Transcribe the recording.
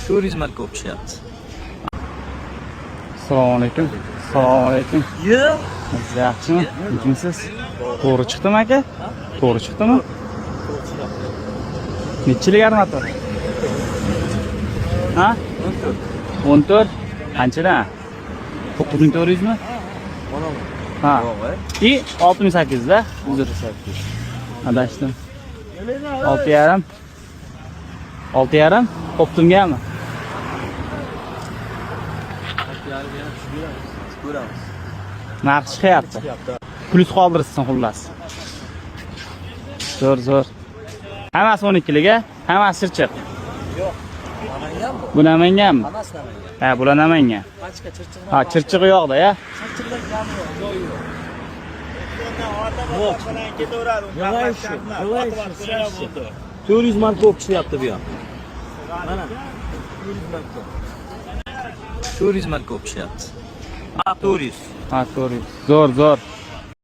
Turizmlar ko'p ishyapti. Assalomu alaykum. Assalomu alaykum. Yo'q. Yaxshimi? Kimsiz? To'g'ri chiqdimi aka? To'g'ri chiqdimi? Nechilik armatur? Ha? 14. Qanchadan? 9400 mi? Ha. I 68 da? 68. Adashdim. 6,5. 6,5. Optimgami? Narx chiqyapti. Plyus qoldirsin xullas. Zo'r. Hammasi 12liga, hammasi Chirchiq. Yo'q. Bu Namanganmi? Hammasi Namangan. Ha, bular Namangan. Qancha Chirchiq? Ha, Chirchiq yo'qda, ya. Chirchiqda kam yo'q. Turizmlar ko'p ishlayapti bu ham. Mana. Turizmlar ko'p ishlayapti. Ha, turist. Ha, to'g'ri. Zo'r.